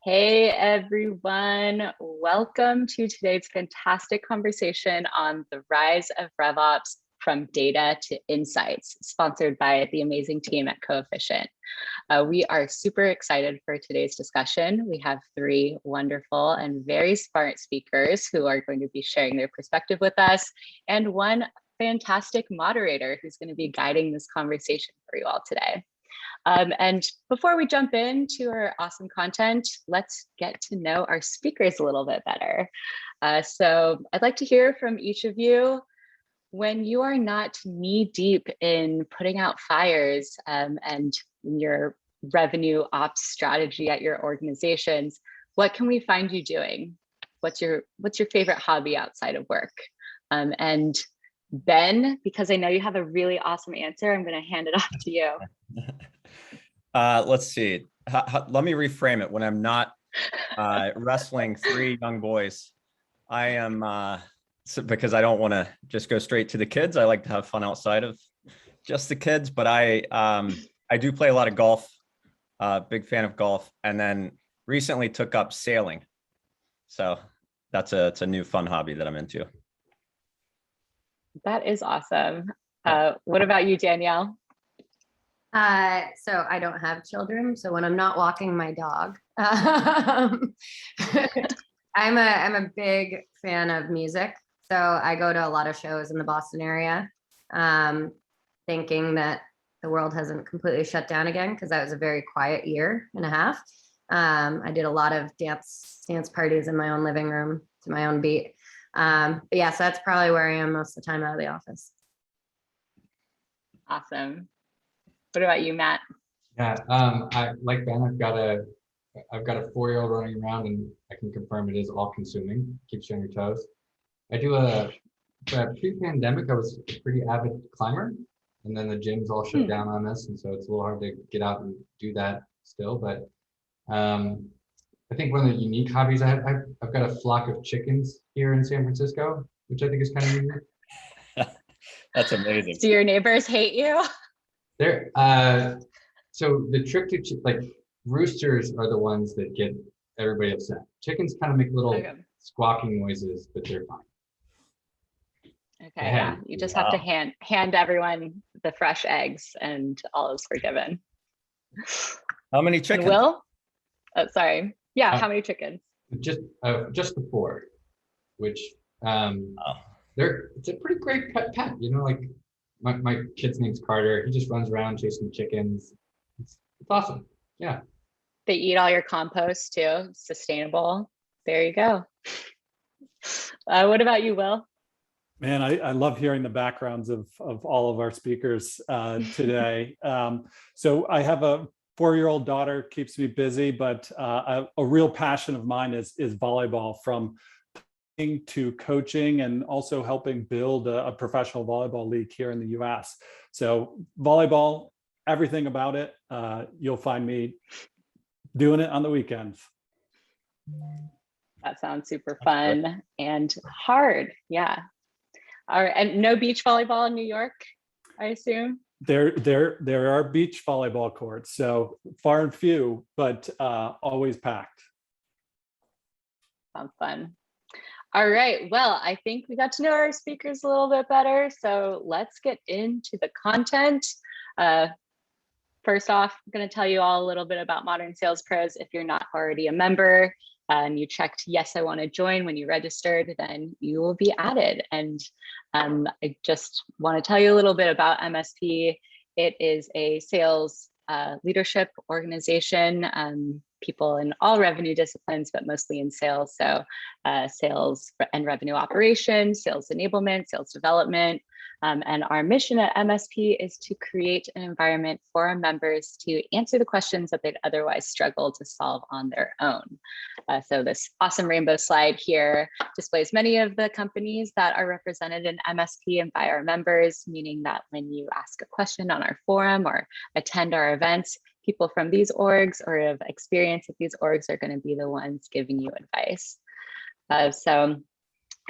Hey everyone, welcome to today's fantastic conversation on the rise of RevOps from data to insights, sponsored by the amazing team at Coefficient. We are super excited for today's discussion. We have three wonderful and very smart speakers who are going to be sharing their perspective with us, and one fantastic moderator who's going to be guiding this conversation for you all today. And before we jump into our awesome content, let's get to know our speakers a little bit better. So I'd like to hear from each of you. When you are not knee deep in putting out fires and your revenue ops strategy at your organizations, what can we find you doing? What's your favorite hobby outside of work? And Ben, because I know you have a really awesome answer, I'm going to hand it off to you. Let's see. Let me reframe it. When I'm not wrestling three young boys, I am because I don't want to just go straight to the kids. I like to have fun outside of just the kids, but I do play a lot of golf. Big fan of golf, and then recently took up sailing. So it's a new fun hobby that I'm into. That is awesome. What about you, Danielle? So I don't have children. So when I'm not walking my dog, I'm a big fan of music. So I go to a lot of shows in the Boston area, thinking that the world hasn't completely shut down again, because that was a very quiet year and a half. I did a lot of dance parties in my own living room to my own beat. But yeah, so that's probably where I am most of the time out of the office. Awesome. What about you, Matt? Yeah, I like Ben. I've got a 4-year-old running around, and I can confirm it is all consuming. Keeps you on your toes. I do pre-pandemic. I was a pretty avid climber, and then the gyms all shut down on us, and so it's a little hard to get out and do that still. But I think one of the unique hobbies I've got a flock of chickens here in San Francisco, which I think is kind of unique. That's amazing. Do your neighbors hate you? There, so the trick to like roosters are the ones that get everybody upset. Chickens kind of make little squawking noises, but they're fine. Okay, yeah, you just have to hand everyone the fresh eggs, and all is forgiven. How many chickens? And Will? Oh, sorry. Yeah, how many chickens? Just the 4, which it's a pretty great pet. You know, like. My kid's name's Carter. He just runs around chasing chickens. It's awesome. Yeah. They eat all your compost too. Sustainable. There you go. What about you, Will? Man, I love hearing the backgrounds of all of our speakers today. So I have a 4-year-old daughter, keeps me busy, but a real passion of mine is volleyball, from to coaching and also helping build a professional volleyball league here in the US. So volleyball, everything about it, you'll find me doing it on the weekends. That sounds super fun and hard. Yeah. All right. And no beach volleyball in New York, I assume? There are beach volleyball courts, so far and few, but always packed. Sounds fun. All right, well, I think we got to know our speakers a little bit better, so let's get into the content. First off, I'm going to tell you all a little bit about Modern Sales Pros. If you're not already a member and you checked yes, I want to join when you registered, then you will be added. And I just want to tell you a little bit about MSP. It is a sales leadership organization, people in all revenue disciplines, but mostly in sales. So sales and revenue operations, sales enablement, sales development. And our mission at MSP is to create an environment for our members to answer the questions that they'd otherwise struggle to solve on their own. So this awesome rainbow slide here displays many of the companies that are represented in MSP and by our members, meaning that when you ask a question on our forum or attend our events, people from these orgs or have experience at these orgs are going to be the ones giving you advice. So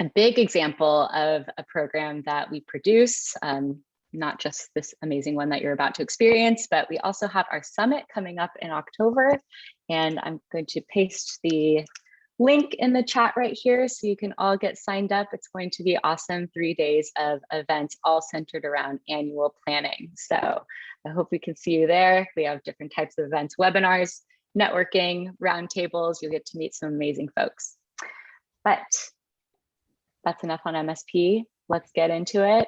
a big example of a program that we produce, not just this amazing one that you're about to experience, but we also have our summit coming up in October. And I'm going to paste the link in the chat right here so you can all get signed up. It's going to be awesome, 3 days of events all centered around annual planning. So I hope we can see you there. We have different types of events, webinars, networking, roundtables. You'll get to meet some amazing folks. But that's enough on MSP. Let's get into it.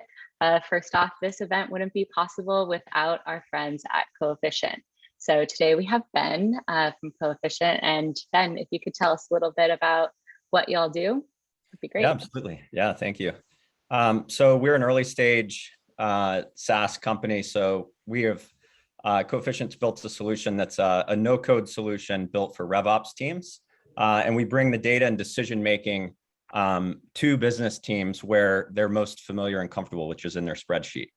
First off, this event wouldn't be possible without our friends at Coefficient. So today we have Ben from Coefficient. And Ben, if you could tell us a little bit about what y'all do, that'd be great. Yeah, absolutely. Yeah, thank you. So we're an early stage SaaS company. So we have Coefficient's built a solution that's a no-code solution built for RevOps teams. And we bring the data and decision-making to business teams where they're most familiar and comfortable, which is in their spreadsheet.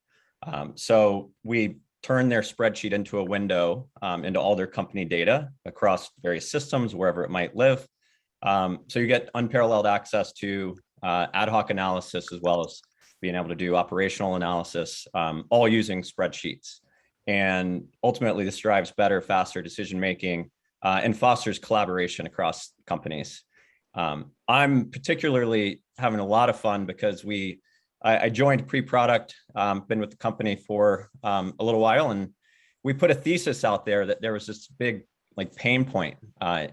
So we turn their spreadsheet into a window into all their company data across various systems, wherever it might live. So you get unparalleled access to ad hoc analysis, as well as being able to do operational analysis, all using spreadsheets. And ultimately, this drives better, faster decision-making and fosters collaboration across companies. I'm particularly having a lot of fun because I joined pre-product, been with the company for a little while, and we put a thesis out there that there was this big pain point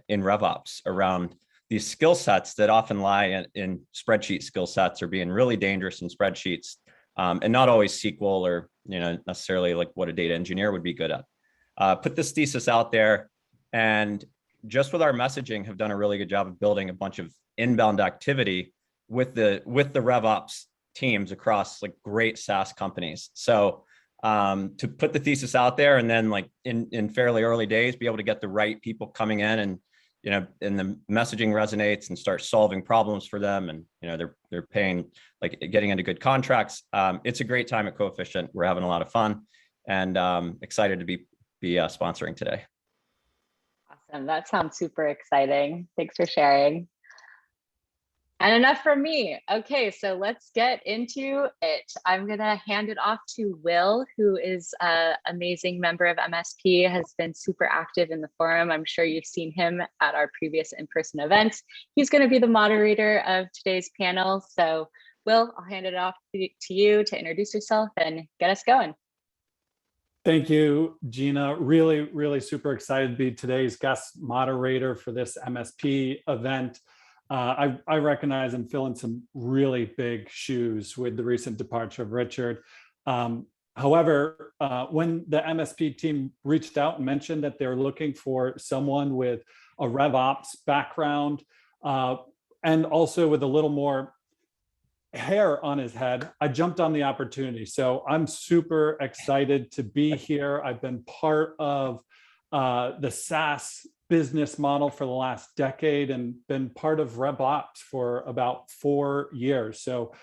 in RevOps around these skill sets that often lie in spreadsheet skill sets, or being really dangerous in spreadsheets, and not always SQL or necessarily like what a data engineer would be good at. Put this thesis out there, and just with our messaging have done a really good job of building a bunch of inbound activity with the RevOps teams across great SaaS companies. So to put the thesis out there, and then in fairly early days, be able to get the right people coming in, and and the messaging resonates and start solving problems for them, and they're paying, getting into good contracts. It's a great time at Coefficient. We're having a lot of fun, and excited to be sponsoring today. Awesome. That sounds super exciting. Thanks for sharing. And enough from me. Okay, so let's get into it. I'm going to hand it off to Will, who is an amazing member of MSP, has been super active in the forum. I'm sure you've seen him at our previous in-person events. He's going to be the moderator of today's panel. So Will, I'll hand it off to you to introduce yourself and get us going. Thank you, Gina. Really, really super excited to be today's guest moderator for this MSP event. I recognize I'm filling some really big shoes with the recent departure of Richard. However, when the MSP team reached out and mentioned that they're looking for someone with a RevOps background and also with a little more hair on his head, I jumped on the opportunity. So I'm super excited to be here. I've been part of the SaaS business model for the last decade and been part of RevOps for about 4 years. So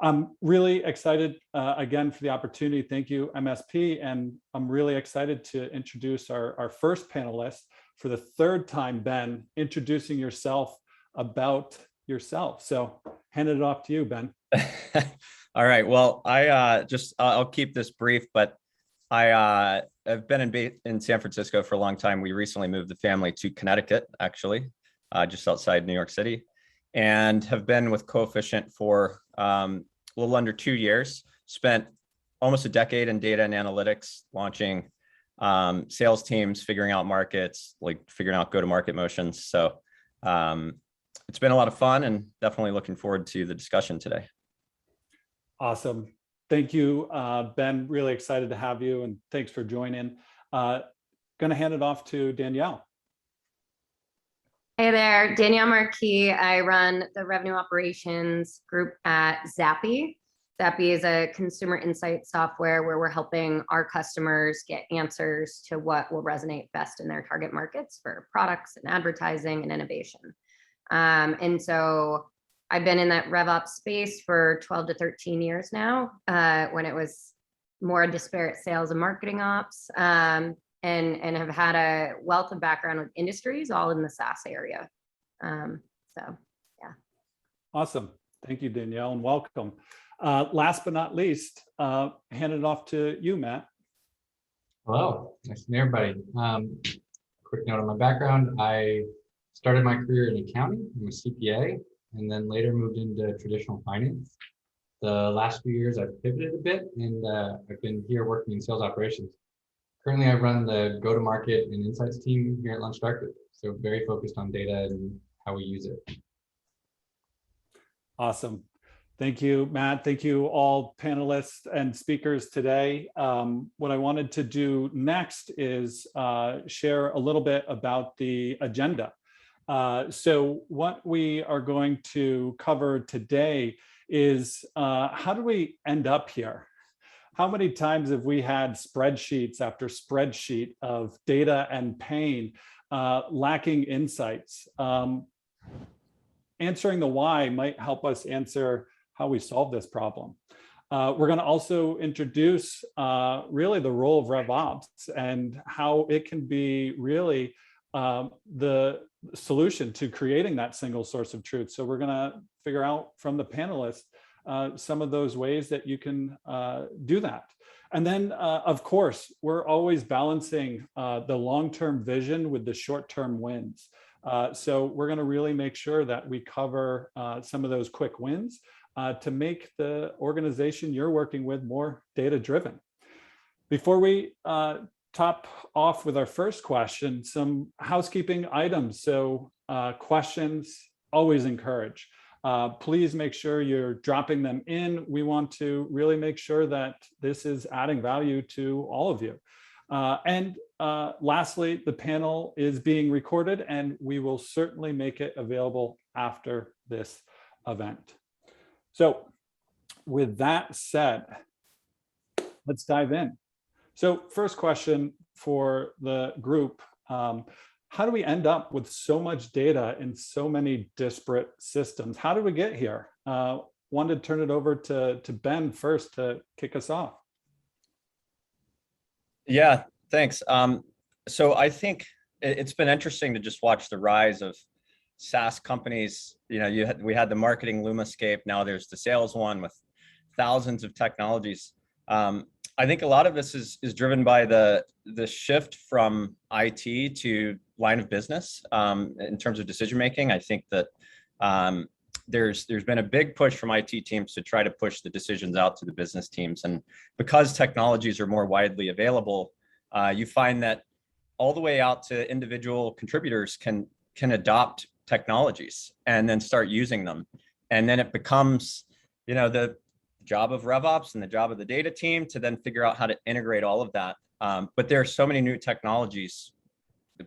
I'm really excited again for the opportunity. Thank you, MSP. And I'm really excited to introduce our first panelist for the third time, Ben, introducing yourself about yourself. So handed it off to you, Ben. All right. Well, I'll keep this brief, but I've been in San Francisco for a long time. We recently moved the family to Connecticut, actually, just outside New York City, and have been with Coefficient for a little under 2 years. Spent almost a decade in data and analytics, launching sales teams, figuring out markets, figuring out go-to-market motions. So it's been a lot of fun, and definitely looking forward to the discussion today. Awesome. Thank you, Ben. Really excited to have you, and thanks for joining. Going to hand it off to Danielle. Hey there, Danielle Marquis. I run the revenue operations group at Zappy. Zappy is a consumer insight software where we're helping our customers get answers to what will resonate best in their target markets for products and advertising and innovation. And so I've been in that RevOps space for 12 to 13 years now, when it was more disparate sales and marketing ops, and have had a wealth of background with industries, all in the SaaS area. So, yeah. Awesome. Thank you, Danielle, and welcome. Last but not least, hand it off to you, Matt. Hello, nice to meet everybody. Quick note on my background. I started my career in accounting. I'm a CPA, and then later moved into traditional finance. The last few years, I've pivoted a bit, and I've been here working in sales operations. Currently, I run the go-to-market and insights team here at Lunch Directive. So very focused on data and how we use it. Awesome. Thank you, Matt. Thank you all panelists and speakers today. What I wanted to do next is share a little bit about the agenda. So what we are going to cover today is how do we end up here? How many times have we had spreadsheets after spreadsheet of data and pain, lacking insights? Answering the why might help us answer how we solve this problem. We're going to also introduce really the role of RevOps and how it can be really the solution to creating that single source of truth. So we're going to figure out from the panelists some of those ways that you can do that. And then, of course, we're always balancing the long-term vision with the short-term wins. So we're going to really make sure that we cover some of those quick wins to make the organization you're working with more data-driven. Before we top off with our first question, some housekeeping items. So questions, always encourage. Please make sure you're dropping them in. We want to really make sure that this is adding value to all of you. And lastly, the panel is being recorded and we will certainly make it available after this event. So with that said, let's dive in. So first question for the group, how do we end up with so much data in so many disparate systems? How did we get here? Wanted to turn it over to Ben first to kick us off. Yeah, thanks. So I think it's been interesting to just watch the rise of SaaS companies. You know, we had the marketing Lumascape. Now there's the sales one with thousands of technologies. I think a lot of this is driven by the shift from IT to line of business in terms of decision making. I think that there's been a big push from IT teams to try to push the decisions out to the business teams, and because technologies are more widely available, you find that all the way out to individual contributors can adopt technologies and then start using them, and then it becomes, you know, the job of RevOps and the job of the data team to then figure out how to integrate all of that. But there are so many new technologies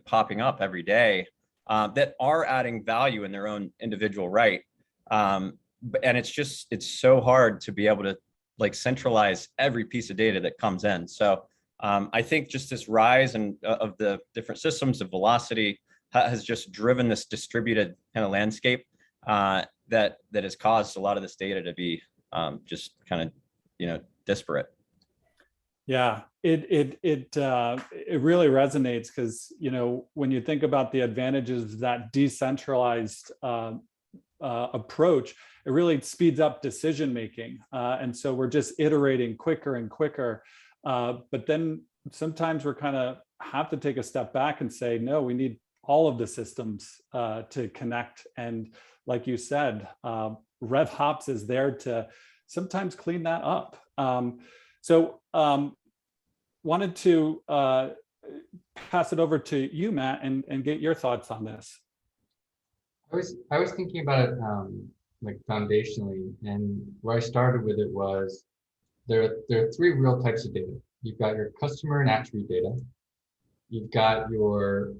popping up every day that are adding value in their own individual right. And it's so hard to be able to like centralize every piece of data that comes in. So I think just this rise of the different systems of velocity has just driven this distributed kind of landscape that has caused a lot of this data to be just kind of, you know, disparate. Yeah, it really resonates because, you know, when you think about the advantages of that decentralized approach, it really speeds up decision making. And so we're just iterating quicker and quicker. But then sometimes we're kind of have to take a step back and say, no, we need all of the systems to connect. And like you said, RevOps is there to sometimes clean that up. So wanted to pass it over to you, Matt, and get your thoughts on this. I was thinking about it like foundationally, and where I started with it was there are three real types of data. You've got your customer and attribute data. You've got your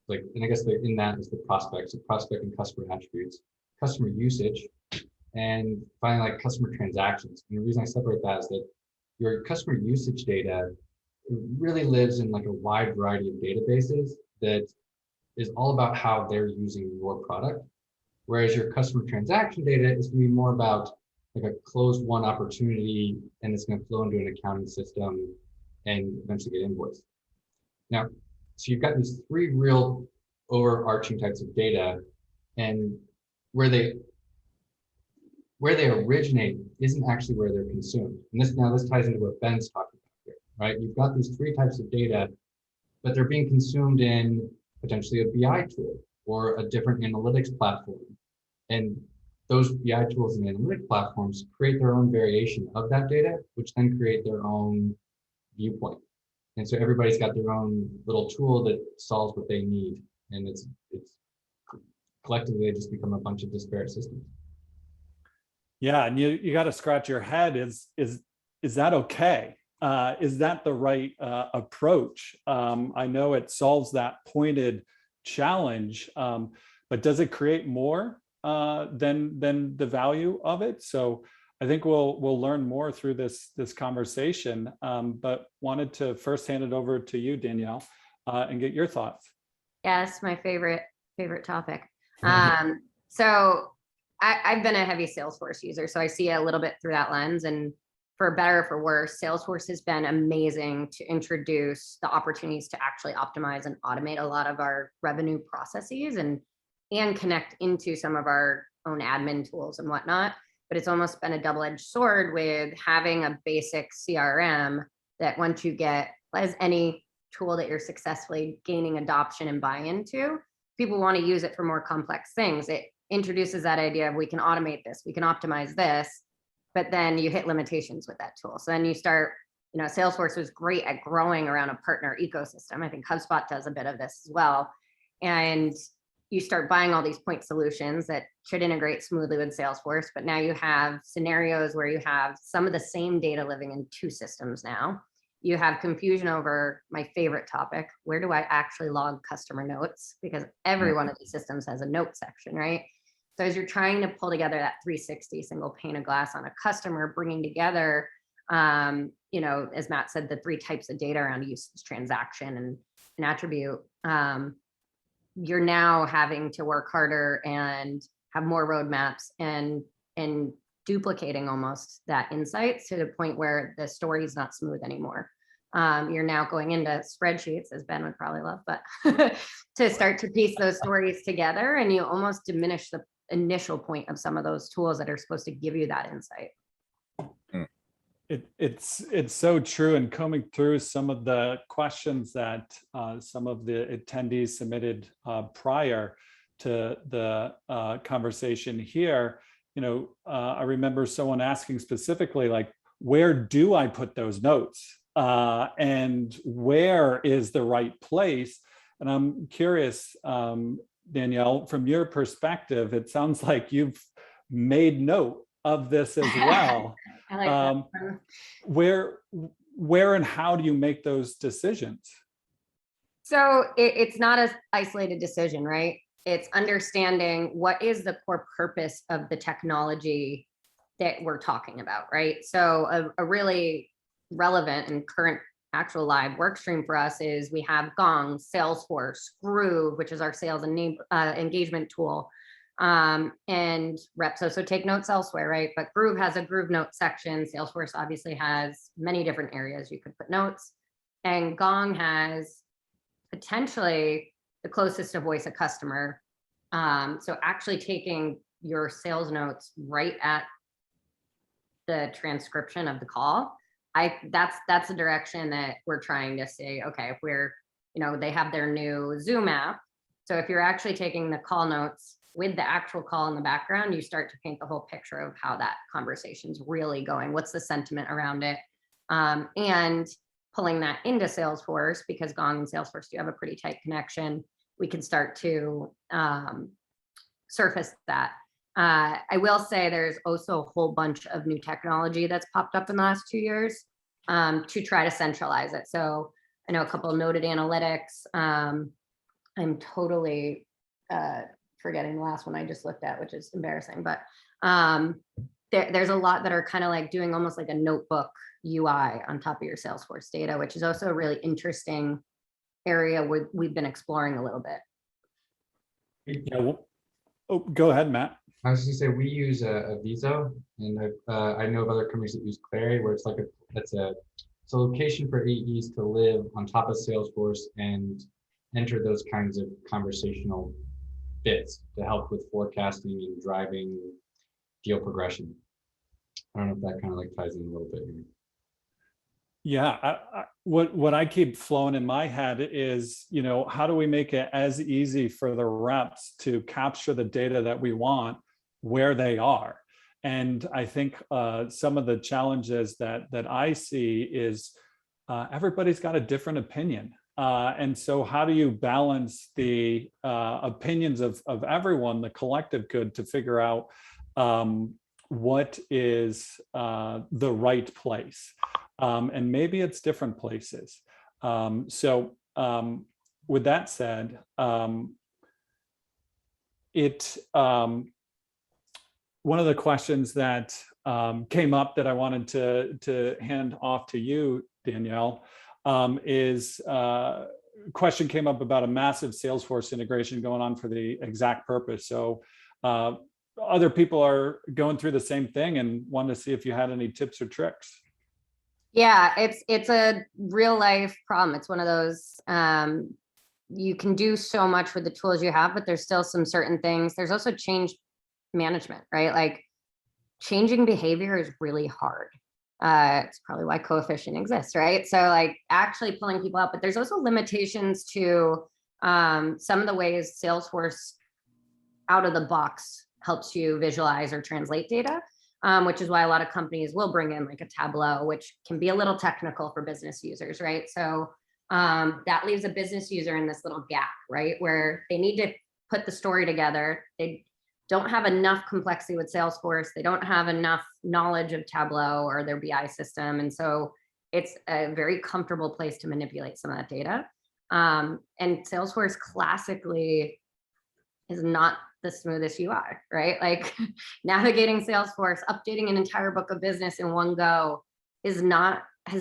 and I guess in that is the prospects, so prospect and customer attributes, customer usage, and finally like customer transactions. And the reason I separate that is that your customer usage data really lives in like a wide variety of databases that is all about how they're using your product. Whereas your customer transaction data is going to be more about like a closed won opportunity, and it's going to flow into an accounting system and eventually get invoiced. Now, so you've got these three real overarching types of data, and where they where they originate isn't actually where they're consumed. And this ties into what Ben's talking about here, right? You've got these three types of data, but they're being consumed in potentially a BI tool or a different analytics platform. And those BI tools and analytic platforms create their own variation of that data, which then create their own viewpoint. And so everybody's got their own little tool that solves what they need. And it's collectively, they just become a bunch of disparate systems. Yeah, and you got to scratch your head. Is that okay? Is that the right approach? I know it solves that pointed challenge, but does it create more than the value of it? So I think we'll learn more through this conversation. But wanted to first hand it over to you, Danielle, and get your thoughts. Yes, my favorite topic. So I've been a heavy Salesforce user, so I see it a little bit through that lens. And for better or for worse, Salesforce has been amazing to introduce the opportunities to actually optimize and automate a lot of our revenue processes and connect into some of our own admin tools and whatnot. But it's almost been a double-edged sword with having a basic CRM that once you get, as any tool that you're successfully gaining adoption and buy-in to, people want to use it for more complex things. It introduces that idea of we can automate this, we can optimize this, but then you hit limitations with that tool. So then you start, Salesforce was great at growing around a partner ecosystem. I think HubSpot does a bit of this as well. And you start buying all these point solutions that should integrate smoothly with Salesforce, but now you have scenarios where you have some of the same data living in two systems now. You have confusion over my favorite topic, where do I actually log customer notes? Because every one of these systems has a note section, right? So as you're trying to pull together that 360 single pane of glass on a customer, bringing together, as Matt said, the three types of data around usage, transaction, and an attribute, you're now having to work harder and have more roadmaps and duplicating almost that insights to the point where the story is not smooth anymore. You're now going into spreadsheets, as Ben would probably love, but to start to piece those stories together, and you almost diminish the initial point of some of those tools that are supposed to give you that insight. It's so true. And combing through some of the questions that some of the attendees submitted prior to the conversation here, I remember someone asking specifically, like, where do I put those notes? And where is the right place? And I'm curious, Danielle, from your perspective, it sounds like you've made note of this as well. I like that. Where and how do you make those decisions? So it's not an isolated decision, right? It's understanding what is the core purpose of the technology that we're talking about, right? So a really relevant and current actual live work stream for us is we have Gong, Salesforce, Groove, which is our sales and engagement tool, and Repso. So take notes elsewhere, right? But Groove has a Groove note section. Salesforce obviously has many different areas you could put notes, and Gong has potentially the closest to voice of customer. So actually taking your sales notes right at the transcription of the call, that's the direction that we're trying to say, okay, if we're, they have their new Zoom app. So if you're actually taking the call notes with the actual call in the background, you start to paint the whole picture of how that conversation's really going. What's the sentiment around it? And pulling that into Salesforce, because Gong and Salesforce do have a pretty tight connection, we can start to surface that. I will say there's also a whole bunch of new technology that's popped up in the last 2 years to try to centralize it. So I know a couple of noted analytics. I'm totally forgetting the last one I just looked at, which is embarrassing, but there's a lot that are kind of like doing almost like a notebook UI on top of your Salesforce data, which is also a really interesting area we've been exploring a little bit. Yeah, well, go ahead, Matt. I was just gonna say, we use a Viso, and I know of other companies that use Clary, where it's like it's a location for AEs to live on top of Salesforce and enter those kinds of conversational bits to help with forecasting and driving deal progression. I don't know if that kind of like ties in a little bit here. Yeah, what I keep flowing in my head is, how do we make it as easy for the reps to capture the data that we want where they are? And I think some of the challenges that I see is everybody's got a different opinion. And so how do you balance the opinions of everyone, the collective good, to figure out what is the right place? And maybe it's different places. So with that said, one of the questions that came up that I wanted to hand off to you, Danielle, is question came up about a massive Salesforce integration going on for the exact purpose. So other people are going through the same thing and wanted to see if you had any tips or tricks. Yeah, it's a real life problem. It's one of those, you can do so much with the tools you have, but there's still some certain things. There's also change management, right? Like changing behavior is really hard. It's probably why coefficient exists, right? So like actually pulling people out, but there's also limitations to some of the ways Salesforce out of the box helps you visualize or translate data. Which is why a lot of companies will bring in like a Tableau, which can be a little technical for business users, right? So that leaves a business user in this little gap, right? Where they need to put the story together. They don't have enough complexity with Salesforce. They don't have enough knowledge of Tableau or their BI system. And so it's a very comfortable place to manipulate some of that data. And Salesforce classically is not the smoothest UI, right? Like navigating Salesforce, updating an entire book of business in one go has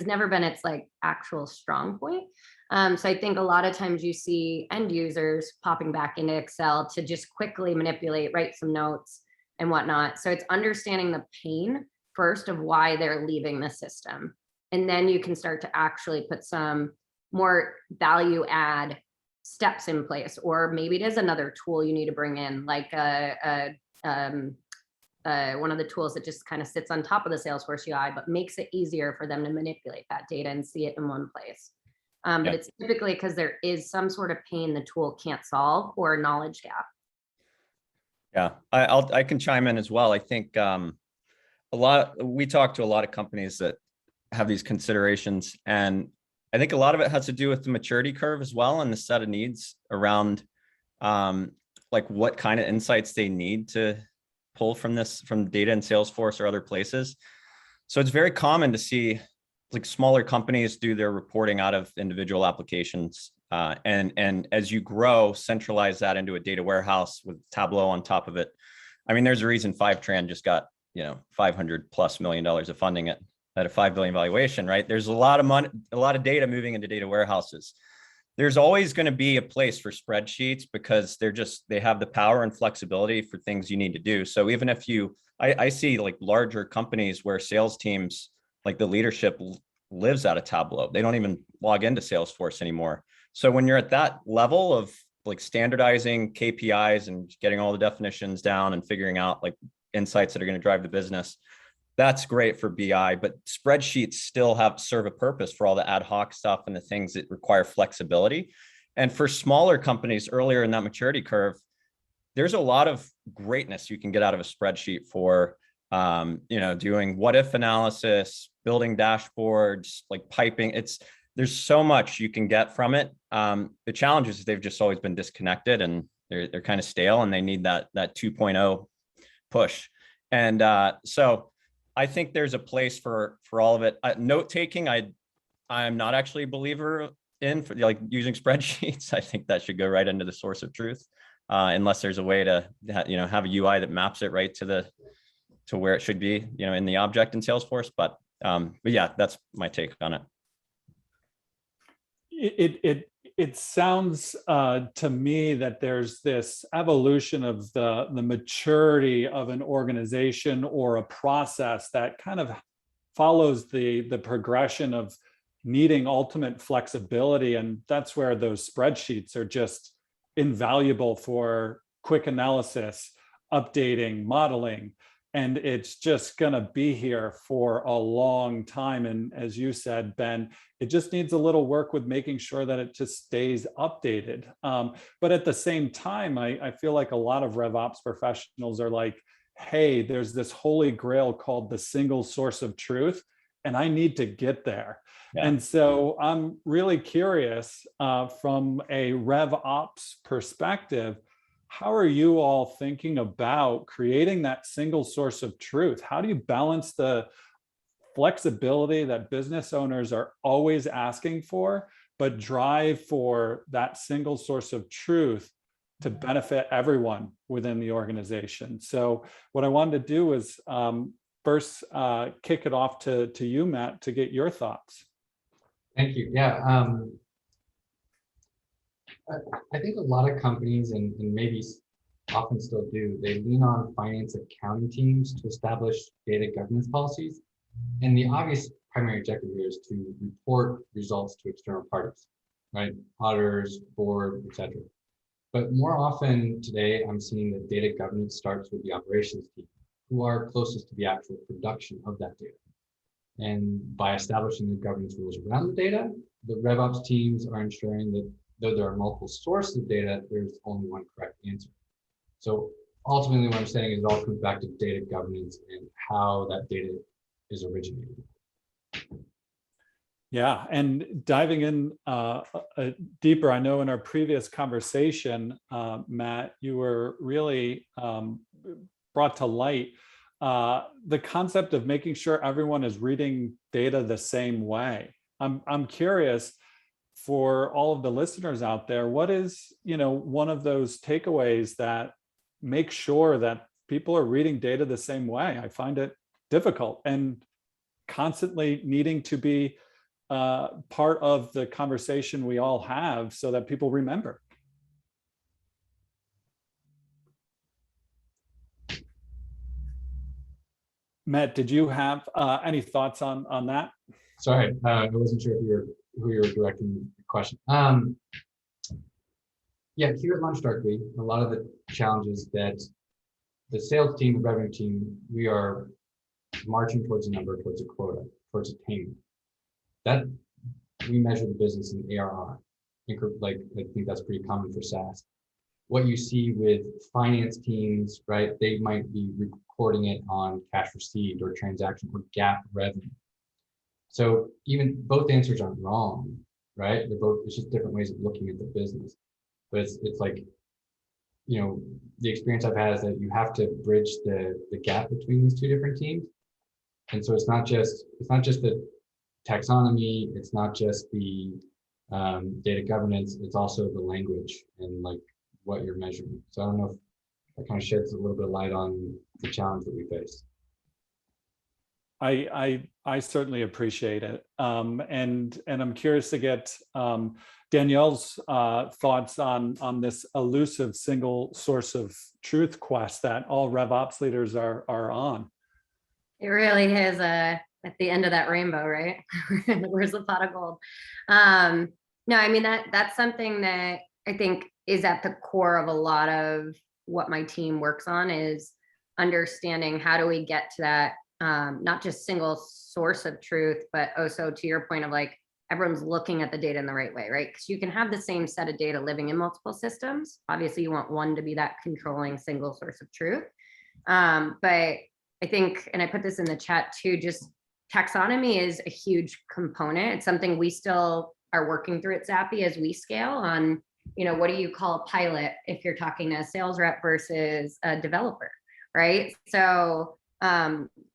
never been its like actual strong point. So I think a lot of times you see end users popping back into Excel to just quickly manipulate, write some notes and whatnot. So it's understanding the pain first of why they're leaving the system. And then you can start to actually put some more value add steps in place, or maybe it is another tool you need to bring in, like one of the tools that just kind of sits on top of the Salesforce UI, but makes it easier for them to manipulate that data and see it in one place. But it's typically because there is some sort of pain the tool can't solve or a knowledge gap. Yeah, I can chime in as well. I think we talk to a lot of companies that have these considerations, and I think a lot of it has to do with the maturity curve as well, and the set of needs around like what kind of insights they need to pull from data in Salesforce or other places. So it's very common to see like smaller companies do their reporting out of individual applications. And as you grow, centralize that into a data warehouse with Tableau on top of it. I mean, there's a reason Fivetran just got, $500+ million of funding at a $5 billion valuation, right? There's a lot of money, a lot of data moving into data warehouses. There's always going to be a place for spreadsheets because they have the power and flexibility for things you need to do. So even if I see like larger companies where sales teams, like the leadership lives out of Tableau. They don't even log into Salesforce anymore. So when you're at that level of like standardizing KPIs and getting all the definitions down and figuring out like insights that are going to drive the business, that's great for BI, but spreadsheets still serve a purpose for all the ad hoc stuff and the things that require flexibility. And for smaller companies earlier in that maturity curve, there's a lot of greatness you can get out of a spreadsheet for, doing what if analysis, building dashboards, like piping. There's so much you can get from it. The challenge is they've just always been disconnected and they're kind of stale, and they need that 2.0 push. And so I think there's a place for all of it. Note taking, I'm not actually a believer in for like using spreadsheets. I think that should go right into the source of truth, unless there's a way to have a UI that maps it right to where it should be, in the object in Salesforce. But yeah, that's my take on it. It sounds to me that there's this evolution of the maturity of an organization or a process that kind of follows the progression of needing ultimate flexibility. And that's where those spreadsheets are just invaluable for quick analysis, updating, modeling. and it's just going to be here for a long time. And as you said, Ben, it just needs a little work with making sure that it just stays updated. But at the same time, I feel like a lot of RevOps professionals are like, hey, there's this holy grail called the single source of truth, and I need to get there. Yeah. And so I'm really curious from a RevOps perspective, how are you all thinking about creating that single source of truth? How do you balance the flexibility that business owners are always asking for, but drive for that single source of truth to benefit everyone within the organization? So what I wanted to do is first kick it off to you, Matt, to get your thoughts. Thank you. Yeah. I think a lot of companies, and maybe often still do, they lean on finance accounting teams to establish data governance policies. And the obvious primary objective here is to report results to external parties, right? Auditors, board, etc. But more often today, I'm seeing that data governance starts with the operations team, who are closest to the actual production of that data. And by establishing the governance rules around the data, the RevOps teams are ensuring that though there are multiple sources of data, there's only one correct answer. So ultimately what I'm saying is it all comes back to data governance and how that data is originated. Yeah, and diving in deeper, I know in our previous conversation, Matt, you were really brought to light the concept of making sure everyone is reading data the same way. I'm curious, for all of the listeners out there, what is, one of those takeaways that make sure that people are reading data the same way? I find it difficult and constantly needing to be part of the conversation we all have so that people remember. Matt, did you have any thoughts on that? Sorry, I wasn't sure who you were directing the question. Yeah, here at Launch Darkly, a lot of the challenges that the sales team, the revenue team, we are marching towards a number, towards a quota, towards attainment. That we measure the business in ARR. Like, I think that's pretty common for SaaS. What you see with finance teams, right? They might be recording it on cash received or transaction or GAAP revenue. So even both answers aren't wrong, right? They're both, it's just different ways of looking at the business. But it's like, the experience I've had is that you have to bridge the gap between these two different teams. And so it's not just the taxonomy, it's not just the data governance, it's also the language and like what you're measuring. So I don't know if that kind of sheds a little bit of light on the challenge that we face. I certainly appreciate it. And I'm curious to get Danielle's thoughts on this elusive single source of truth quest that all RevOps leaders are on. It really is at the end of that rainbow, right? Where's the pot of gold? No, I mean, that's something that I think is at the core of a lot of what my team works on, is understanding how do we get to that not just single source of truth, but also to your point of like, everyone's looking at the data in the right way, right? Because you can have the same set of data living in multiple systems. Obviously, you want one to be that controlling single source of truth. But I think, and I put this in the chat too, just taxonomy is a huge component. It's something we still are working through at Zappy as we scale on, what do you call a pilot if you're talking to a sales rep versus a developer, right? So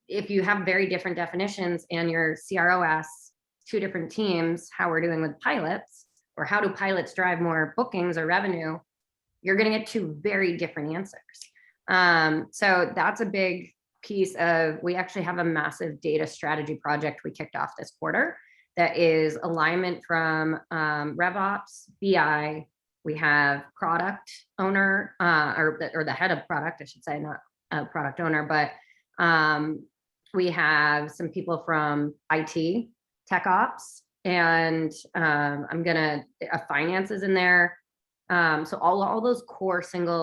if you have very different definitions and your CRO asks two different teams how we're doing with pilots, or how do pilots drive more bookings or revenue, you're going to get two very different answers. So that's a big piece of, we actually have a massive data strategy project we kicked off this quarter that is alignment from RevOps, BI. We have product owner or the head of product, I should say, not a product owner, but we have some people from IT, tech ops, and finance is in there. So all those core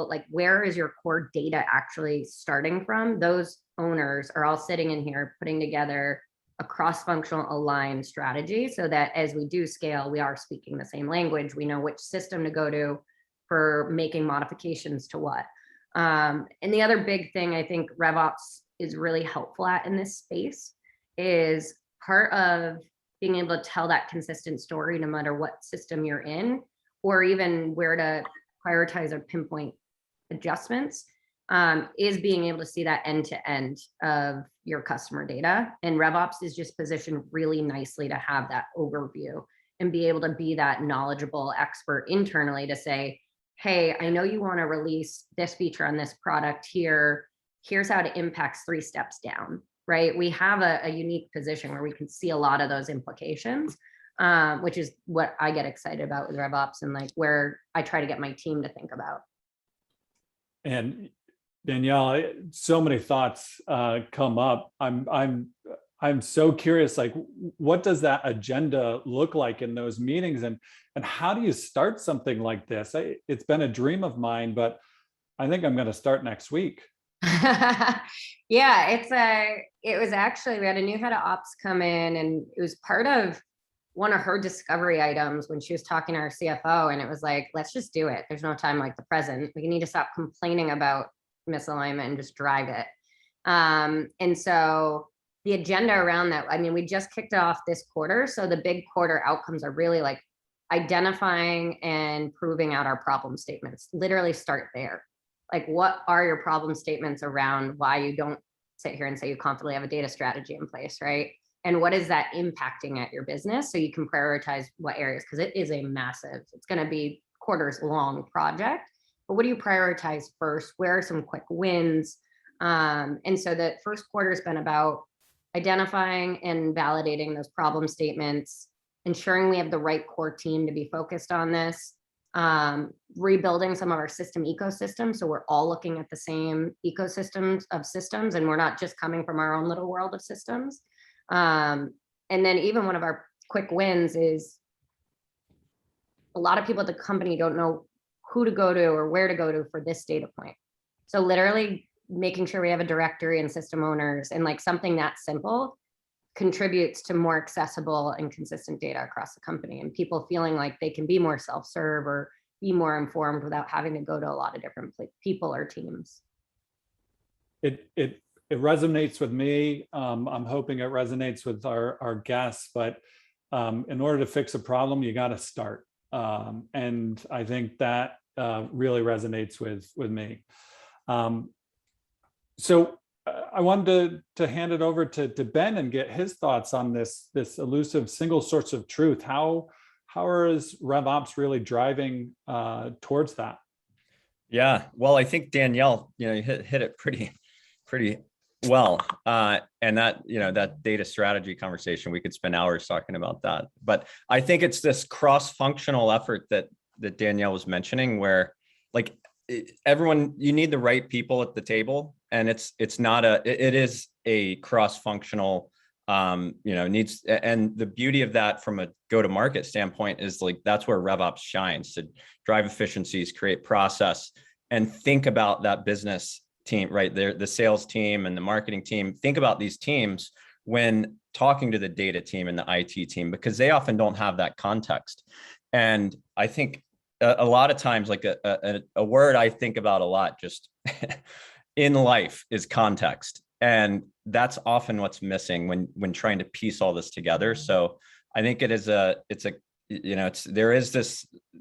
like where is your core data actually starting from? Those owners are all sitting in here putting together a cross-functional aligned strategy so that as we do scale, we are speaking the same language. We know which system to go to for making modifications to what. And the other big thing I think RevOps is really helpful at in this space is part of being able to tell that consistent story no matter what system you're in, or even where to prioritize or pinpoint adjustments, is being able to see that end to end of your customer data. And RevOps is just positioned really nicely to have that overview and be able to be that knowledgeable expert internally to say, hey, I know you want to release this feature on this product here. Here's how it impacts 3 steps down, right? We have a unique position where we can see a lot of those implications, which is what I get excited about with RevOps and like where I try to get my team to think about. And Danielle, so many thoughts come up. I'm so curious, like, what does that agenda look like in those meetings, and how do you start something like this? It's been a dream of mine, but I think I'm going to start next week. Yeah, it was actually, we had a new head of ops come in, and it was part of one of her discovery items when she was talking to our CFO, and it was like, let's just do it. There's no time like the present. We need to stop complaining about misalignment and just drive it. And so the agenda around that, I mean, we just kicked off this quarter. So the big quarter outcomes are really like identifying and proving out our problem statements. Literally start there. Like, what are your problem statements around why you don't sit here and say you confidently have a data strategy in place, right? And what is that impacting at your business so you can prioritize what areas, because it is a massive, it's going to be quarters long project. But what do you prioritize first? Where are some quick wins? And so the first quarter has been about identifying and validating those problem statements, ensuring we have the right core team to be focused on this, rebuilding some of our system ecosystems. So we're all looking at the same ecosystems of systems, and we're not just coming from our own little world of systems. And then even one of our quick wins is a lot of people at the company don't know who to go to or where to go to for this data point. So literally making sure we have a directory and system owners, and like something that simple contributes to more accessible and consistent data across the company, and people feeling like they can be more self-serve or be more informed without having to go to a lot of different people or teams. It resonates with me. I'm hoping it resonates with our guests, but in order to fix a problem, you got to start. And I think that really resonates with me. So I wanted to hand it over to Ben and get his thoughts on this elusive single source of truth. How is RevOps really driving towards that? Yeah, well, I think Danielle, you hit it pretty well. And that, that data strategy conversation, we could spend hours talking about that. But I think it's this cross-functional effort that Danielle was mentioning, where like everyone, you need the right people at the table, and it is a cross-functional, needs, and the beauty of that from a go-to-market standpoint is like, that's where RevOps shines, to drive efficiencies, create process, and think about that business team, right there, the sales team and the marketing team. Think about these teams when talking to the data team and the IT team, because they often don't have that context. And I think a lot of times, like a word I think about a lot just in life is context. And that's often what's missing when trying to piece all this together. So I think there is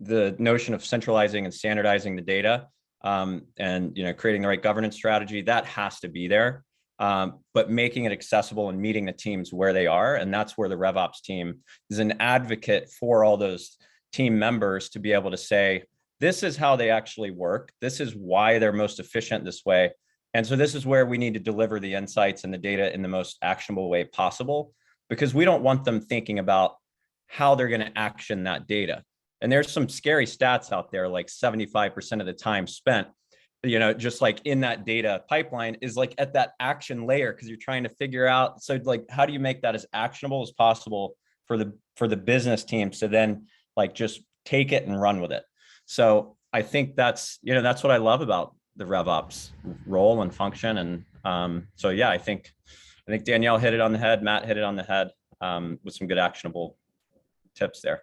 the notion of centralizing and standardizing the data, and creating the right governance strategy that has to be there, but making it accessible and meeting the teams where they are. And that's where the RevOps team is an advocate for all those team members to be able to say, this is how they actually work. This is why they're most efficient this way. And so this is where we need to deliver the insights and the data in the most actionable way possible, because we don't want them thinking about how they're going to action that data. And there's some scary stats out there, like 75% of the time spent, just like in that data pipeline is like at that action layer, because you're trying to figure out, so like, how do you make that as actionable as possible for the business teams to then like just take it and run with it. So I think that's, that's what I love about the RevOps role and function. And so, yeah, I think Danielle hit it on the head. Matt hit it on the head with some good actionable tips there.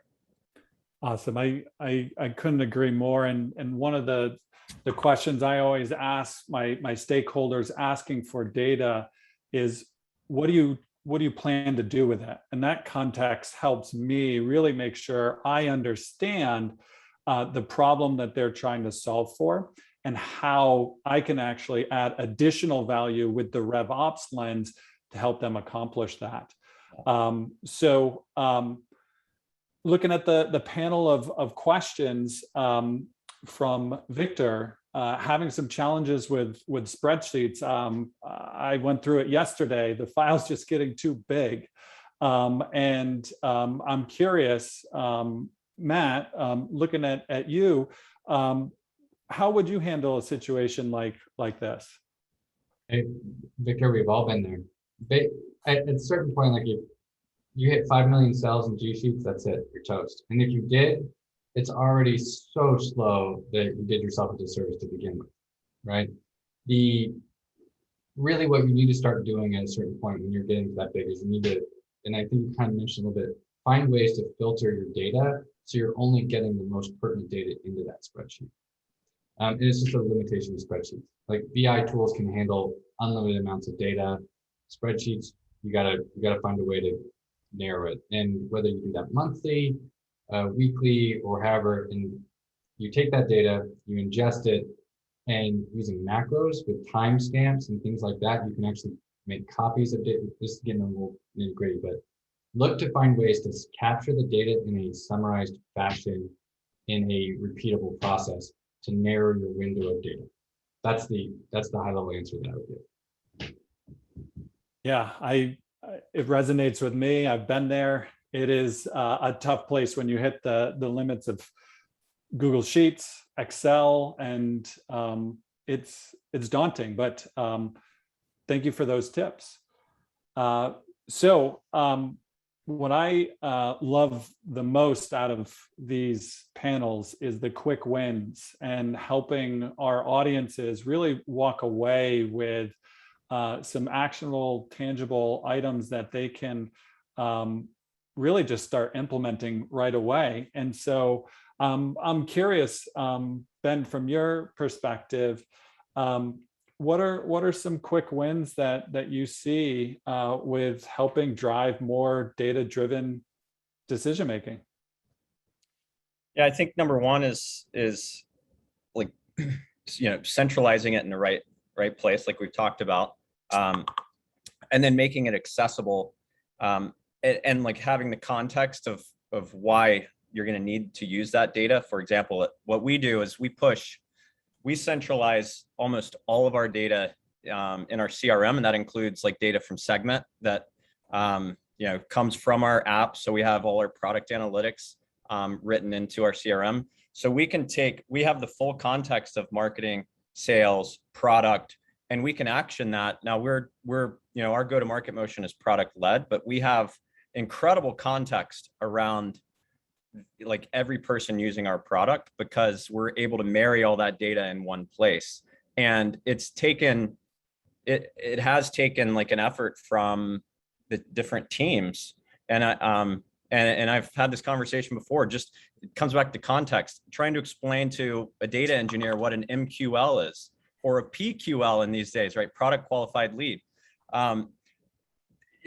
Awesome. I couldn't agree more. And one of the questions I always ask my stakeholders asking for data is, what do you plan to do with it? And that context helps me really make sure I understand the problem that they're trying to solve for, and how I can actually add additional value with the RevOps lens to help them accomplish that. Looking at the panel of questions from Victor, having some challenges with spreadsheets. I went through it yesterday. The file's just getting too big. And I'm curious, Matt, looking at you, how would you handle a situation like this? Hey, Victor, we've all been there. At a certain point, like you hit 5 million cells in G Sheets, that's it, you're toast. And if you did, it's already so slow that you did yourself a disservice to begin with, right? Really what you need to start doing at a certain point when you're getting to that big is you need to, and I think you kind of mentioned a little bit, find ways to filter your data so you're only getting the most pertinent data into that spreadsheet. And it's just a limitation of spreadsheets. Like BI tools can handle unlimited amounts of data. Spreadsheets, you gotta find a way to narrow it. And whether you do that monthly, weekly, or however, and you take that data, you ingest it, and using macros with timestamps and things like that, you can actually make copies of data. This is getting a little nitty-gritty, but look to find ways to capture the data in a summarized fashion in a repeatable process to narrow your window of data. That's the high-level answer that I would give. Yeah, it resonates with me. I've been there. It is a tough place when you hit the limits of Google Sheets, Excel, and it's daunting. But thank you for those tips. What I love the most out of these panels is the quick wins and helping our audiences really walk away with some actionable, tangible items that they can really just start implementing right away. And so I'm curious, Ben, from your perspective, what are some quick wins that you see with helping drive more data-driven decision making? Yeah, I think number one is like centralizing it in the right place, like we've talked about, and then making it accessible, and like having the context of why you're going to need to use that data. For example, what we do is we centralize almost all of our data in our CRM, and that includes like data from Segment that comes from our app. So we have all our product analytics written into our CRM. So we have the full context of marketing, sales, product, and we can action that. Now we're our go-to-market motion is product led, but we have incredible context around like every person using our product because we're able to marry all that data in one place. And it has taken like an effort from the different teams. And I've had this conversation before, just it comes back to context, trying to explain to a data engineer what an MQL is or a PQL in these days, right? Product qualified lead.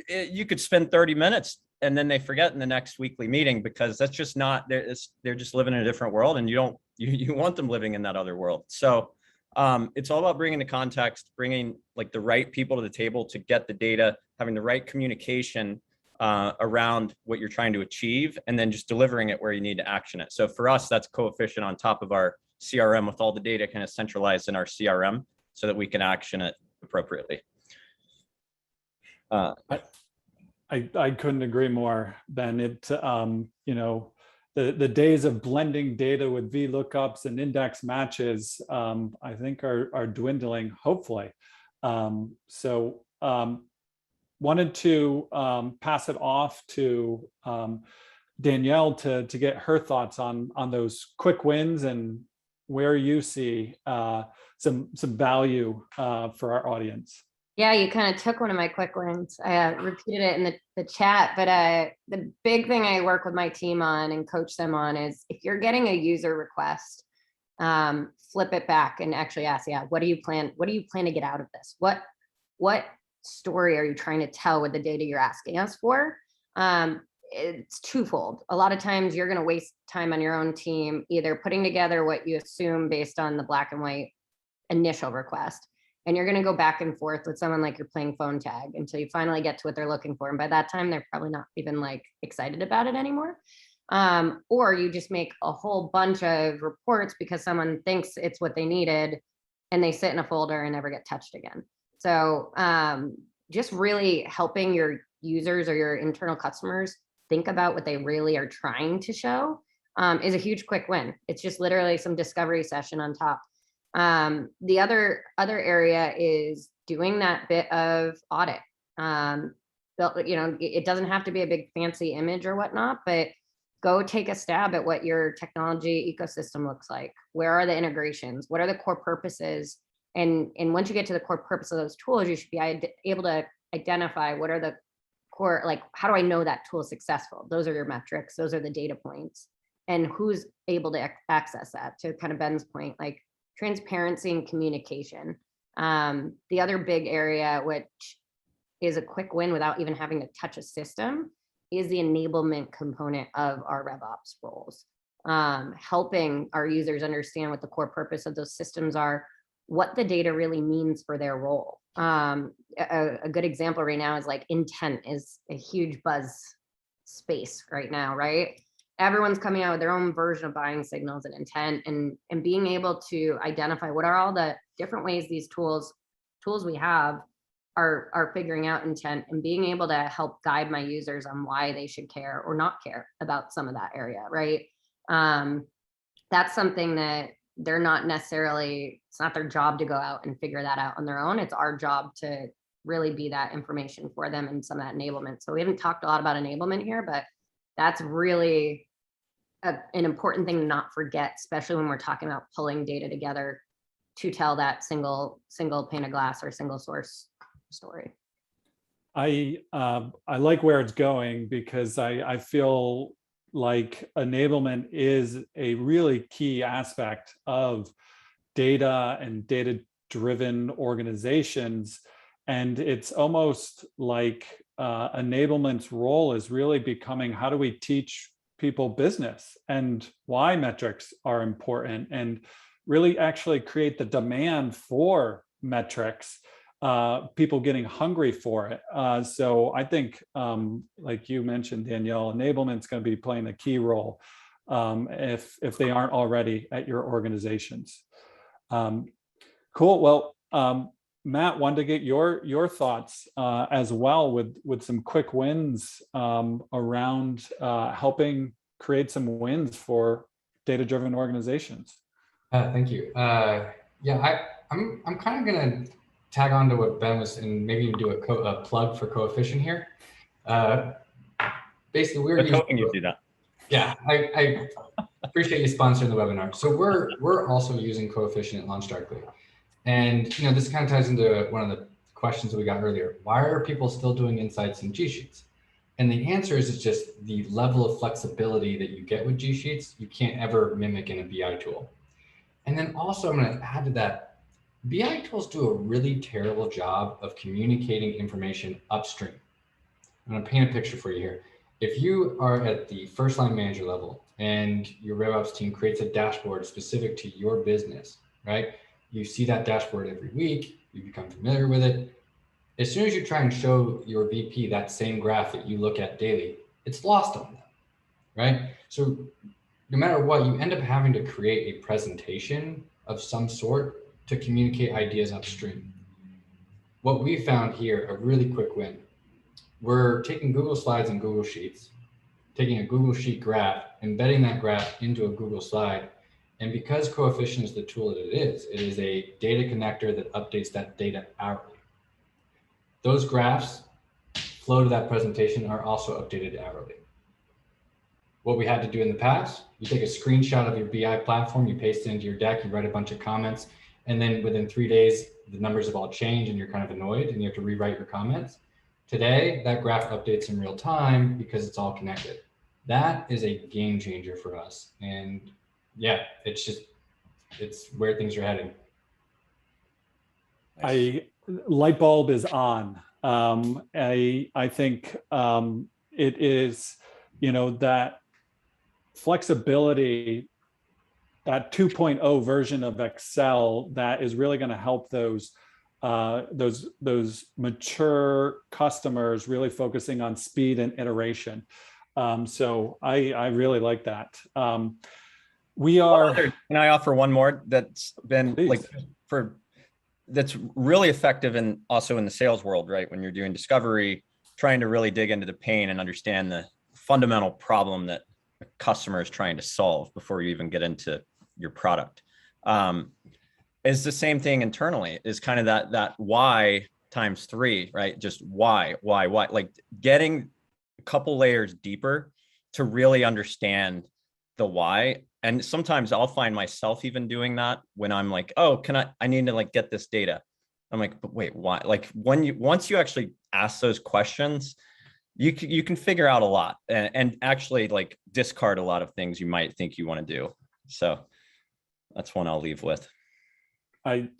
You could spend 30 minutes and then they forget in the next weekly meeting because that's just not, they're just living in a different world, and you want them living in that other world. So it's all about bringing the context, bringing like the right people to the table to get the data, having the right communication around what you're trying to achieve, and then just delivering it where you need to action it. So for us, that's Coefficient on top of our CRM with all the data kind of centralized in our CRM so that we can action it appropriately. I couldn't agree more, Ben. The days of blending data with VLOOKUPs and index matches, I think are dwindling, hopefully. Wanted to pass it off to Danielle to get her thoughts on those quick wins and where you see some value for our audience. Yeah, you kind of took one of my quick wins. I repeated it in the chat, but the big thing I work with my team on and coach them on is if you're getting a user request, flip it back and actually ask, yeah, what do you plan to get out of this? What story are you trying to tell with the data you're asking us for? It's twofold. A lot of times you're going to waste time on your own team, either putting together what you assume based on the black and white initial request. And you're going to go back and forth with someone like you're playing phone tag until you finally get to what they're looking for. And by that time, they're probably not even like excited about it anymore. Or you just make a whole bunch of reports because someone thinks it's what they needed and they sit in a folder and never get touched again. So just really helping your users or your internal customers think about what they really are trying to show is a huge quick win. It's just literally some discovery session on top. The other area is doing that bit of audit. It doesn't have to be a big fancy image or whatnot, but go take a stab at what your technology ecosystem looks like. Where are the integrations? What are the core purposes? And once you get to the core purpose of those tools, you should be able to identify what are the core, like, how do I know that tool is successful? Those are your metrics. Those are the data points. And who's able to access that? To kind of Ben's point, like, transparency and communication. The other big area, which is a quick win without even having to touch a system, is the enablement component of our RevOps roles. Helping our users understand what the core purpose of those systems are, what the data really means for their role. A good example right now is like intent is a huge buzz space right now, right? Everyone's coming out with their own version of buying signals and intent, and being able to identify what are all the different ways these tools we have are figuring out intent, and being able to help guide my users on why they should care or not care about some of that area, right? That's something that they're not necessarily, it's not their job to go out and figure that out on their own. It's our job to really be that information for them and some of that enablement. So we haven't talked a lot about enablement here, but that's really an important thing to not forget, especially when we're talking about pulling data together to tell that single pane of glass or single source story. I like where it's going, because I feel like enablement is a really key aspect of data and data-driven organizations. And it's almost like enablement's role is really becoming, how do we teach people business and why metrics are important, and really actually create the demand for metrics, people getting hungry for it. So I think, like you mentioned, Danielle, enablement's going to be playing a key role if they aren't already at your organizations. Cool. Well, Matt, wanted to get your thoughts as well with some quick wins around helping create some wins for data-driven organizations. Thank you. Yeah, I'm kind of gonna tag on to what Ben was, and maybe even do a plug for Coefficient here. Basically, we're hoping you do that. Yeah, I appreciate you sponsoring the webinar. So we're also using Coefficient at LaunchDarkly. And this kind of ties into one of the questions that we got earlier. Why are people still doing insights in G-Sheets? And the answer is, it's just the level of flexibility that you get with G-Sheets, you can't ever mimic in a BI tool. And then also, I'm going to add to that, BI tools do a really terrible job of communicating information upstream. I'm going to paint a picture for you here. If you are at the first line manager level and your RevOps team creates a dashboard specific to your business, right? You see that dashboard every week, you become familiar with it. As soon as you try and show your VP that same graph that you look at daily, it's lost on them, right? So no matter what, you end up having to create a presentation of some sort to communicate ideas upstream. What we found here, a really quick win, we're taking Google Slides and Google Sheets, taking a Google Sheet graph, embedding that graph into a Google Slide. And because Coefficient is the tool that it is a data connector that updates that data hourly. Those graphs flow to that presentation are also updated hourly. what we had to do in the past. You take a screenshot of your BI platform, you paste it into your deck, you write a bunch of comments, and then within 3 days, the numbers have all changed and you're kind of annoyed and you have to rewrite your comments. Today, that graph updates in real time because it's all connected. That is a game changer for us. And yeah, it's where things are heading. Light bulb is on. I think it is, that flexibility, that 2.0 version of Excel that is really going to help those mature customers really focusing on speed and iteration. So I really like that. We are. Can I offer one more that's been Please. that's really effective and also in the sales world, right? When you're doing discovery, trying to really dig into the pain and understand the fundamental problem that a customer is trying to solve before you even get into your product. Is the same thing internally, is kind of that why times 3, right? Just why, like getting a couple layers deeper to really understand the why. And sometimes I'll find myself even doing that when I'm like, oh, I need to like get this data. I'm like, but wait, why? Like once you actually ask those questions, you can figure out a lot and actually like discard a lot of things you might think you want to do. So that's one I'll leave with. I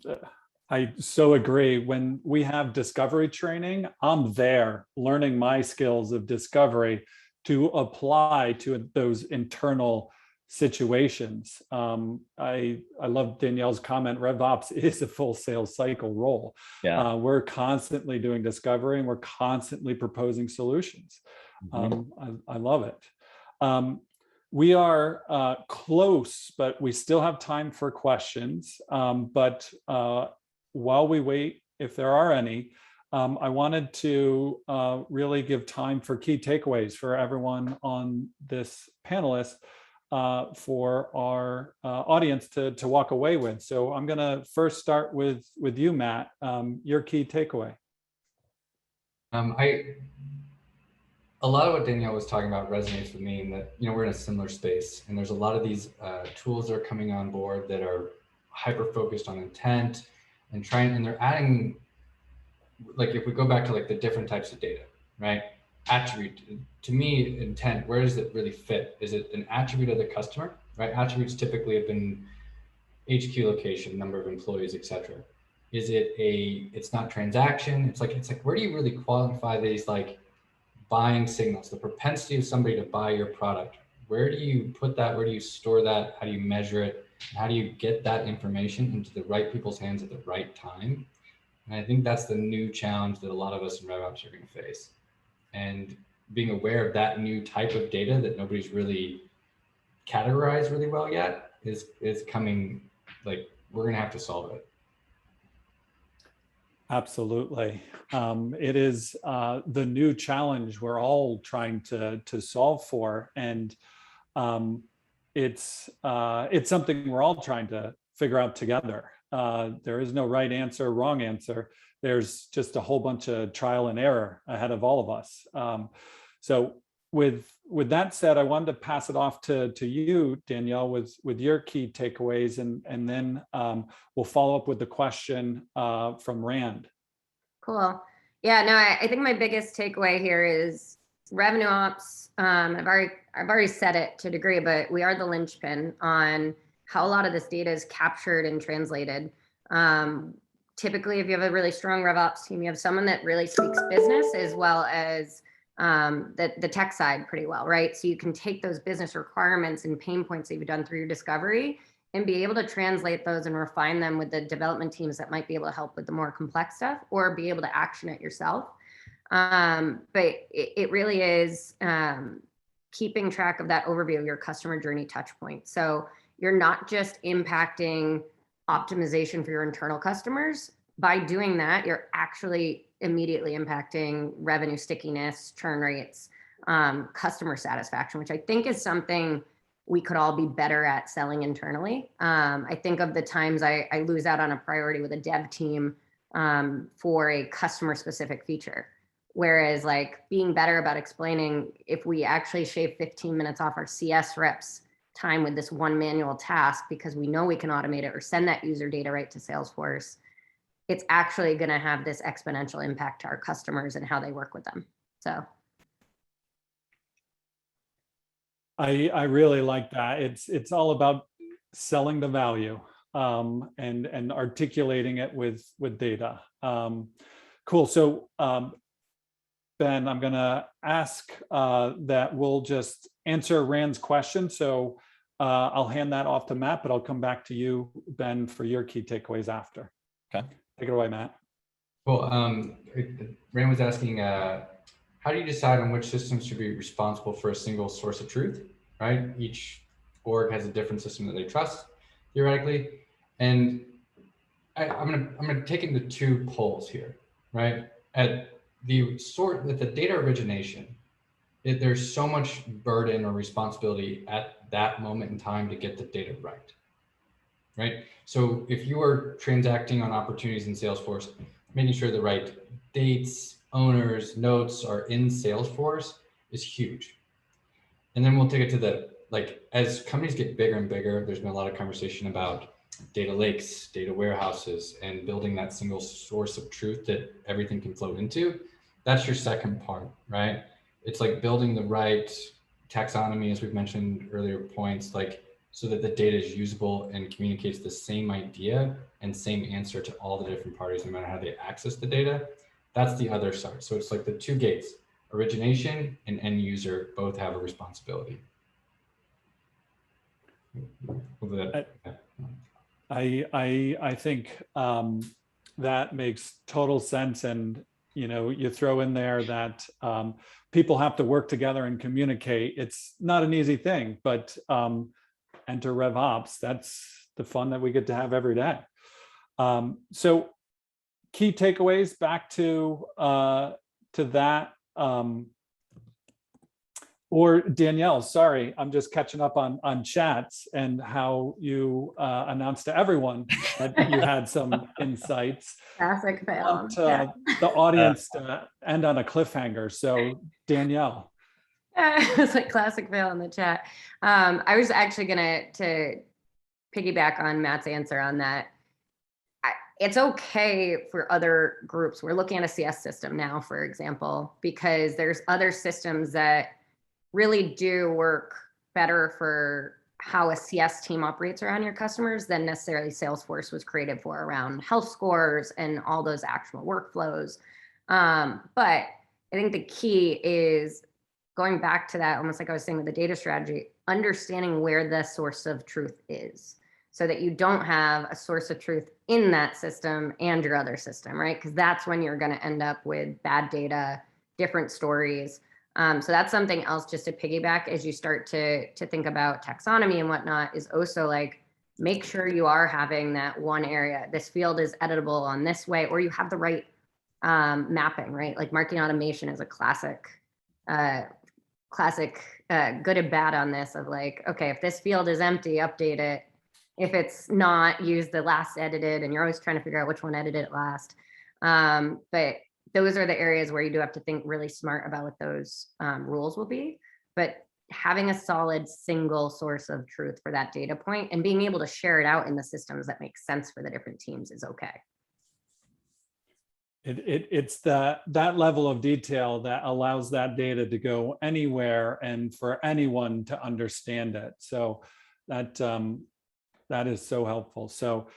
so agree. When we have discovery training, I'm there learning my skills of discovery to apply to those internal situations. I love Danielle's comment. RevOps is a full sales cycle role. Yeah. We're constantly doing discovery and we're constantly proposing solutions. I love it. We are close, but we still have time for questions. But while we wait, if there are any, I wanted to really give time for key takeaways for everyone on this panelist, for our audience to walk away with. So I'm going to first start with you, Matt. Your key takeaway. A lot of what Danielle was talking about resonates with me in that, we're in a similar space and there's a lot of these tools that are coming on board that are hyper-focused on intent and they're adding, like if we go back to like the different types of data, right? Attribute, to me, intent, where does it really fit? Is it an attribute of the customer, right? Attributes typically have been HQ location, number of employees, etc. Is it it's not transaction? It's like, where do you really qualify these like buying signals, the propensity of somebody to buy your product? Where do you put that? Where do you store that? How do you measure it? How do you get that information into the right people's hands at the right time? And I think that's the new challenge that a lot of us in RevOps are going to face. And being aware of that new type of data that nobody's really categorized really well yet is coming, like we're going to have to solve it. Absolutely. It is the new challenge we're all trying to solve for. And it's something we're all trying to figure out together. There is no right answer, wrong answer. There's just a whole bunch of trial and error ahead of all of us. So with that said, I wanted to pass it off to you, Danielle, with your key takeaways, and then we'll follow up with the question from Rand. Cool. Yeah, no, I think my biggest takeaway here is revenue ops. I've already said it to a degree, but we are the linchpin on how a lot of this data is captured and translated. Typically, if you have a really strong RevOps team, you have someone that really speaks business as well as the tech side pretty well, right? So you can take those business requirements and pain points that you've done through your discovery and be able to translate those and refine them with the development teams that might be able to help with the more complex stuff or be able to action it yourself. But it really is keeping track of that overview of your customer journey touch point. So you're not just impacting optimization for your internal customers. By doing that, you're actually immediately impacting revenue stickiness, churn rates, customer satisfaction, which I think is something we could all be better at selling internally. I think of the times I lose out on a priority with a dev team for a customer specific feature. Whereas like being better about explaining, if we actually shave 15 minutes off our CS reps time with this one manual task, because we know we can automate it or send that user data right to Salesforce, it's actually going to have this exponential impact to our customers and how they work with them. So I really like that. It's all about selling the value and articulating it with data. Cool. So Ben, I'm going to ask that we'll just answer Rand's question. So I'll hand that off to Matt, but I'll come back to you, Ben, for your key takeaways after. Okay. Take it away, Matt. Well, Rand was asking, how do you decide on which systems should be responsible for a single source of truth, right? Each org has a different system that they trust, theoretically. And I'm gonna take into two poles here, right? At the data origination, there's so much burden or responsibility at that moment in time to get the data right? So if you are transacting on opportunities in Salesforce, making sure the right dates, owners, notes are in Salesforce is huge. And then we'll take it to the, like, as companies get bigger and bigger, there's been a lot of conversation about data lakes, data warehouses, and building that single source of truth that everything can flow into. That's your second part, right? It's like building the right taxonomy, as we've mentioned earlier points, like so that the data is usable and communicates the same idea and same answer to all the different parties, no matter how they access the data. That's the other side. So it's like the two gates, origination and end user both have a responsibility. I think that makes total sense. And, you know, you throw in there that people have to work together and communicate. It's not an easy thing, but enter RevOps. That's the fun that we get to have every day. So key takeaways back to that. Or Danielle, sorry, I'm just catching up on chats and how you announced to everyone that you had some insights. classic fail. The audience to end on a cliffhanger. So Danielle. It's like classic fail in the chat. I was actually to piggyback on Matt's answer on that. It's okay for other groups. We're looking at a CS system now, for example, because there's other systems that really do work better for how a CS team operates around your customers than necessarily Salesforce was created for around health scores and all those actual workflows. But I think the key is going back to that, almost like I was saying with the data strategy, understanding where the source of truth is so that you don't have a source of truth in that system and your other system, right? Because that's when you're going to end up with bad data, different stories. So that's something else just to piggyback as you start to think about taxonomy and whatnot, is also like, make sure you are having that one area. This field is editable on this way, or you have the right mapping, right? Like marketing automation is a classic good and bad on this of like, okay, if this field is empty, update it. If it's not, use the last edited, and you're always trying to figure out which one edited it last. But those are the areas where you do have to think really smart about what those rules will be. But having a solid single source of truth for that data point and being able to share it out in the systems that make sense for the different teams is okay. It's that level of detail that allows that data to go anywhere and for anyone to understand it. So that is so helpful. So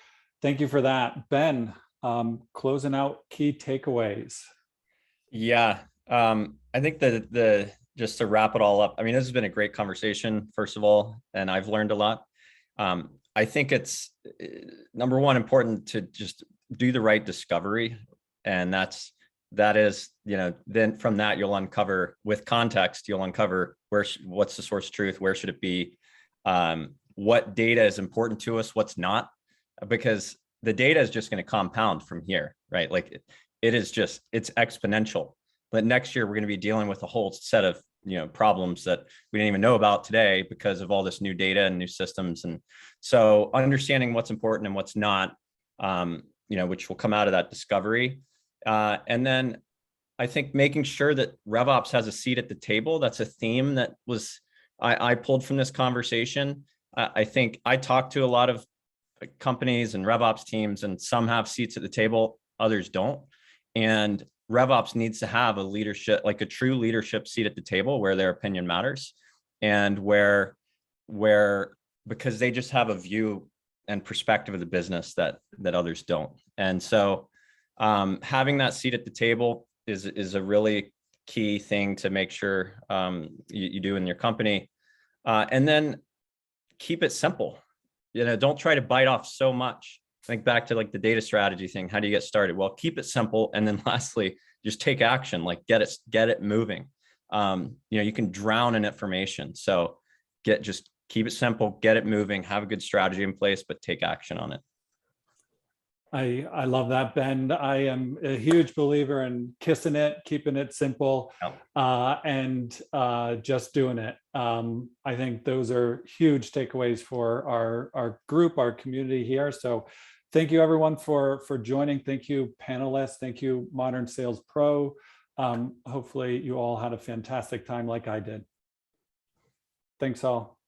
thank you for that. Ben, closing out key takeaways. Yeah, I think that just to wrap it all up, I mean, this has been a great conversation, first of all, and I've learned a lot. I think it's number one, important to just do the right discovery. And that is, you know, then from that, you'll uncover with context, you'll uncover what's the source of truth, where should it be, what data is important to us, what's not, because the data is just going to compound from here, right? Like it's exponential. But next year we're going to be dealing with a whole set of, you know, problems that we didn't even know about today because of all this new data and new systems. And so understanding what's important and what's not, you know, which will come out of that discovery. And then I think making sure that RevOps has a seat at the table, that's a theme that was I pulled from this conversation. I think I talked to a lot of companies and RevOps teams, and some have seats at the table, others don't. And RevOps needs to have a leadership, like a true leadership seat at the table where their opinion matters, and where because they just have a view and perspective of the business that others don't. And so having that seat at the table is a really key thing to make sure you do in your company. And then keep it simple. Don't try to bite off so much. Think back to like the data strategy thing. How do you get started? Well, keep it simple. And then lastly, just take action, like get it moving. You can drown in information. So just keep it simple, get it moving, have a good strategy in place, but take action on it. I love that, Ben. I am a huge believer in kissing it, keeping it simple, and just doing it. I think those are huge takeaways for our group, our community here. So thank you everyone for joining. Thank you panelists. Thank you Modern Sales Pro. Hopefully you all had a fantastic time like I did. Thanks all.